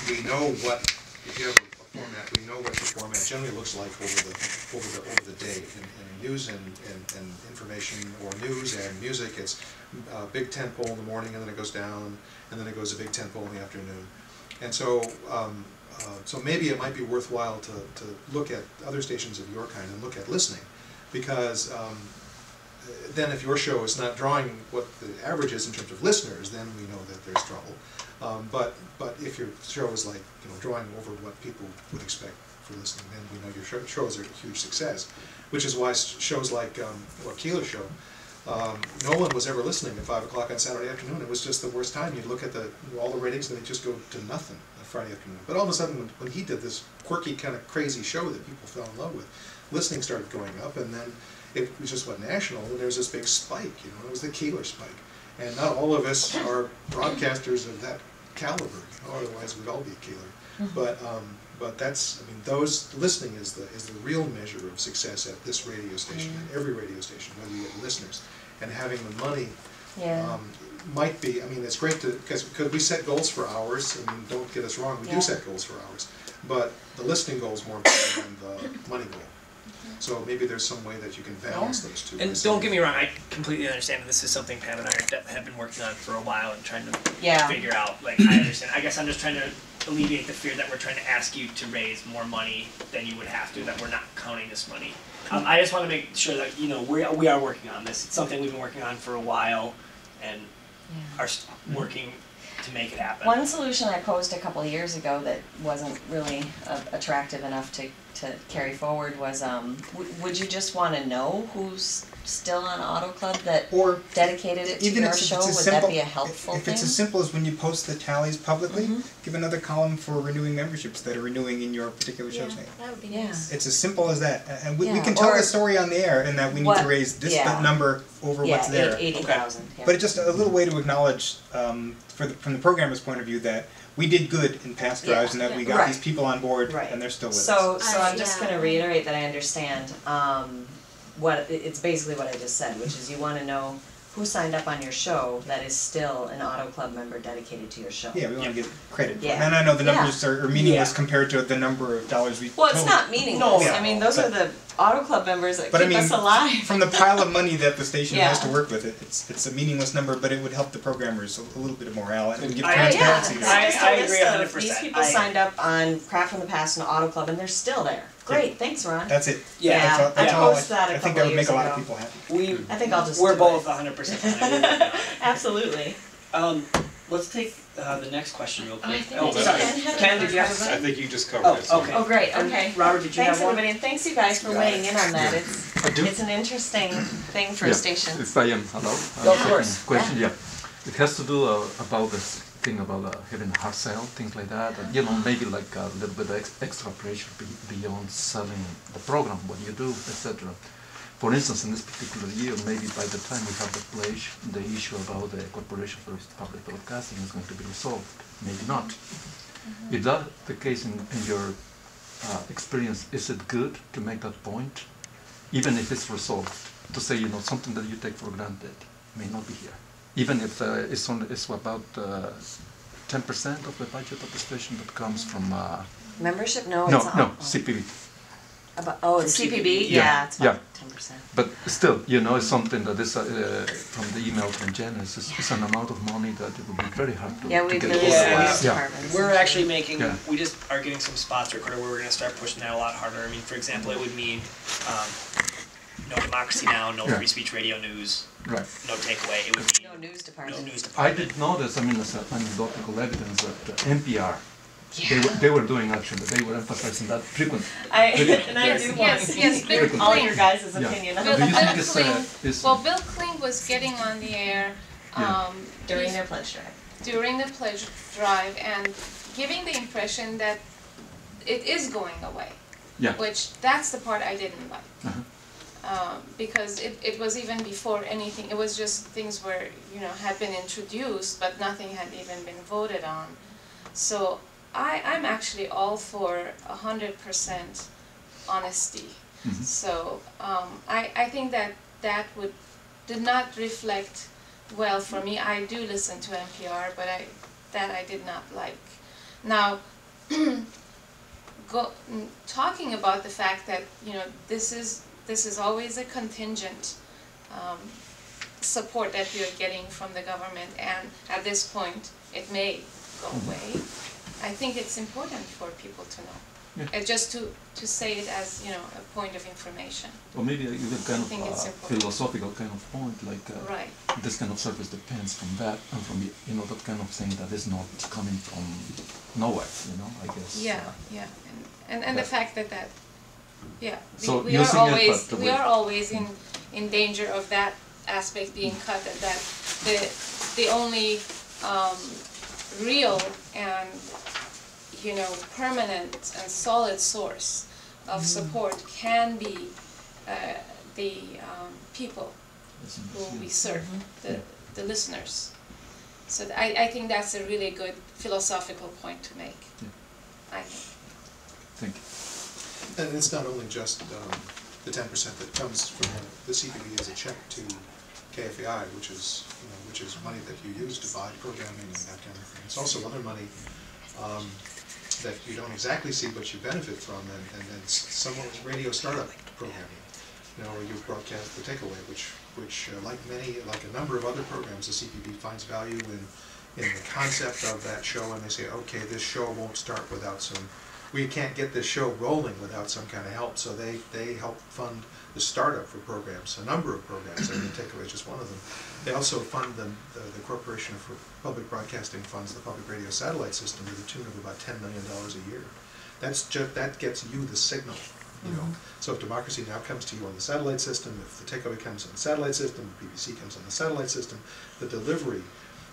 we know what, if you have a format, we know what the format generally looks like over the day. In news and information, or news and music, it's a big tentpole in the morning, and then it goes down, and then it goes a big tentpole in the afternoon. And so, so maybe it might be worthwhile to look at other stations of your kind and look at listening, because then if your show is not drawing what the average is in terms of listeners, then we know that there's trouble. But if your show is like, you know, drawing over what people would expect for listening, then we know your shows are a huge success. Which is why shows like Keeler's show, no one was ever listening at 5 o'clock on Saturday afternoon. It was just the worst time. You'd look at all the ratings and they'd just go to nothing on Friday afternoon. But all of a sudden, when he did this quirky, kind of crazy show that people fell in love with, listening started going up, and then it just went national, and there was this big spike, you know, it was the Keeler spike. And not all of us are broadcasters of that caliber, you know, otherwise we'd all be Keeler. But that's, I mean, those listening is the real measure of success at this radio station, at every radio station, whether you get listeners. And having the money might be, I mean, it's great to, because we set goals for hours. I mean, don't get us wrong, we do set goals for hours. But the listening goal is more important than the money goal. So maybe there's some way that you can balance those two. And don't get me wrong, I completely understand that this is something Pam and I have been working on for a while and trying to figure out. Like, I understand. I guess I'm just trying to alleviate the fear that we're trying to ask you to raise more money than you would have to, that we're not counting this money. I just want to make sure that, you know, we are working on this. It's something we've been working on for a while and are working to make it happen. One solution I posed a couple of years ago that wasn't really attractive enough to carry forward was, would you just want to know who's still on Auto Club that dedicated it to your show? Would that be a helpful thing? If it's as simple as when you post the tallies publicly, give another column for renewing memberships that are renewing in your particular show's name. That would be nice. It's as simple as that. And we can tell the story on the air, and that we need to raise this number over what's there. 80,000. But it's just a little way to acknowledge, from the programmer's point of view, that we did good in past drives, and that we got these people on board, and they're still with us. So I'm just going to reiterate that I understand it's basically what I just said, which is you want to know who signed up on your show that is still an Auto Club member dedicated to your show. Yeah, we want to get credit for it. And I know the numbers are meaningless compared to the number of dollars we Well, it's not meaningless. I mean, those are the Auto Club members that keep us alive. From the pile of money that the station has to work with, it's a meaningless number, but it would help the programmers a little bit of morale and give transparency. I agree 100%. These people signed up on Crap from the Past and Auto Club, and they're still there. Great, thanks, Ron. That's it. I posted that a couple years ago. I think that would make a lot of people happy. I think I'll just We're both 100%. Absolutely. Let's take the next question real quick. Sorry. Ken, did you have I think you just covered it. Okay. Oh, great. Okay. Robert, did you Thanks, have one? everybody, and thanks, you guys, for weighing in on that. It's an interesting thing for a station. If I am allowed, of course. Question, it has to do about this thing about having a hard sell, things like that, and, you know, maybe like a little bit of extra pressure beyond selling the program, what you do, etc. For instance, in this particular year, maybe by the time we have the issue about the Corporation for Public Broadcasting is going to be resolved. Maybe not. If that's the case in your experience, is it good to make that point, even if it's resolved, to say, you know, something that you take for granted may not be here, even if it's about 10% of the budget of the station that comes from membership? No, CPB. It's CPB? Yeah, it's about 10%. But still, you know, it's something that is, from the email from Janice, it's an amount of money that it would be very hard to get. We're actually making, we just are getting some spots recorded where we're going to start pushing that a lot harder. I mean, for example, it would mean no Democracy Now!, no Free Speech Radio News, no Takeaway. It would mean no news department. I did notice, I mean, as anecdotal evidence that NPR, they were doing actually, they were emphasizing that frequently. I do want to see all your guys' opinion. Well, Bill Kling was getting on the air during their pledge drive. During the pledge drive and giving the impression that it is going away. Which, that's the part I didn't like. Because it was even before anything, it was just things were, you know, had been introduced, but nothing had even been voted on. So I'm actually all for 100% honesty. So I think that did not reflect well for me. I do listen to NPR, but that I did not like. Now, talking about the fact that, you know, this is always a contingent support that you're getting from the government, and at this point it may go away. I think it's important for people to know. Yeah. Just to say it as, you know, a point of information. Or maybe even kind of philosophical kind of point, like right. This kind of service depends from that and from, you know, that kind of thing that is not coming from nowhere, you know, I guess. Yeah, yeah, and the fact that yeah, so we are always in danger of that aspect being cut, and that the only real and, you know, permanent and solid source of support can be the people who we serve, the listeners. So I think that's a really good philosophical point to make. Yeah. I think. Thank you. And it's not only just the 10% that comes from the CPB as a check to KFAI, which is money that you use to buy programming and that kind of thing. It's also other money that you don't exactly see, but you benefit from, and somewhat radio startup programming, you know, where you broadcast the takeaway, which like a number of other programs, the CPB finds value in the concept of that show, and they say, okay, this show won't start without we can't get this show rolling without some kind of help, so they help fund the startup for programs, a number of programs, and the takeaway is just one of them. They also fund the Corporation for Public Broadcasting funds the public radio satellite system to the tune of about $10 million a year. That gets you the signal, you know. So if democracy now comes to you on the satellite system, if the takeaway comes on the satellite system, the BBC comes on the satellite system, the delivery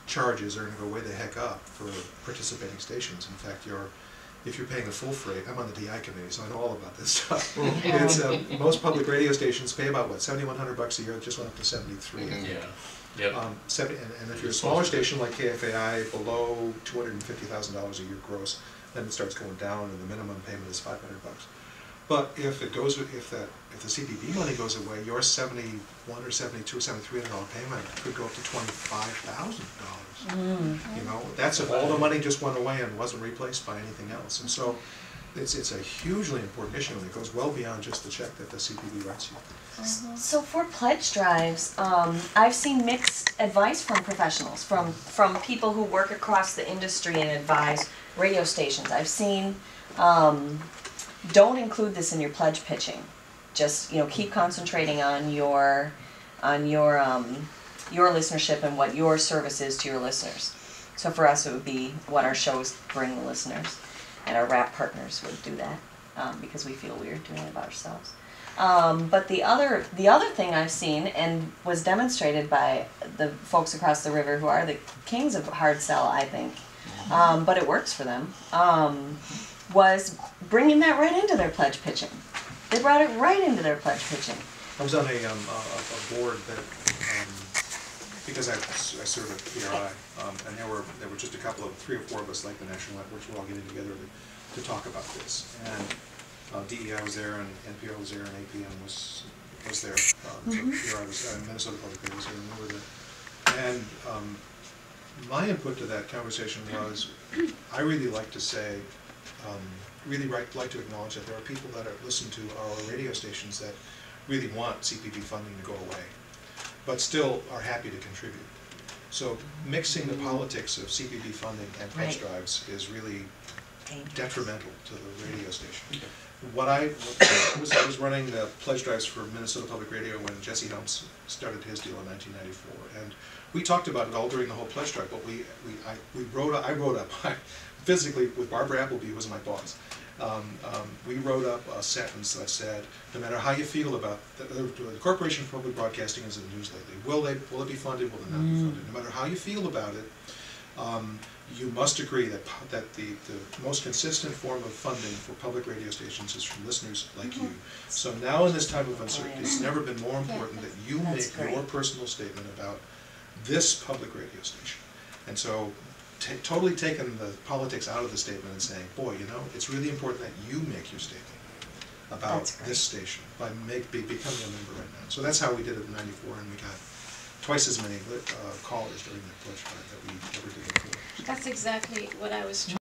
charges are going to go way the heck up for participating stations. In fact, if you're paying a full freight, I'm on the DI committee, so I know all about this stuff. It's, most public radio stations pay about, what, $7,100 a year. It just went up to 73. Yeah. Yep. And if you're a smaller station like KFAI, below $250,000 a year gross, then it starts going down, and the minimum payment is $500. But if the CPB money goes away, your $71 or $72 or $73 payment could go up to $25,000. You know, that's if all the money just went away and wasn't replaced by anything else. And so it's a hugely important issue, and it goes well beyond just the check that the CPB writes you. So for pledge drives, I've seen mixed advice from professionals, from people who work across the industry and advise radio stations. I've seen don't include this in your pledge pitching. Just, you know, keep concentrating on your listenership and what your service is to your listeners. So for us, it would be what our shows bring the listeners, and our rap partners would do that because we feel weird doing it about ourselves. But the other thing I've seen, and was demonstrated by the folks across the river who are the kings of hard sell, I think, but it works for them, was bringing that right into their pledge pitching. They brought it right into their pledge pitching. I was on a board that, because I serve at PRI, and there were just three or four of us, like the national networks, were all getting together to talk about this. And DEI was there, and NPR was there, and APM was there. So PRI was, Minnesota Public Radio was there, and we were there. And my input to that conversation was, I really like to say, like to acknowledge that there are people that listen to our radio stations that really want CPB funding to go away, but still are happy to contribute. So mixing the politics of CPB funding and pledge drives is really detrimental to the radio station. I was running the pledge drives for Minnesota Public Radio when Jesse Helms started his deal in 1994, and we talked about it all during the whole pledge drive. But I wrote up physically with Barbara Appleby, who was my boss. We wrote up a sentence that said, no matter how you feel about the Corporation for Public Broadcasting is in the news lately. Will it be funded? Will it not be funded? No matter how you feel about it, you must agree that the most consistent form of funding for public radio stations is from listeners like you. So now in this time of uncertainty, it's never been more important that you make your personal statement about this public radio station. And so totally taking the politics out of the statement and saying, boy, you know, it's really important that you make your statement about this station by becoming a member right now. So that's how we did it in '94, and we got twice as many callers during that pledge drive that we ever did before. That's exactly what I was trying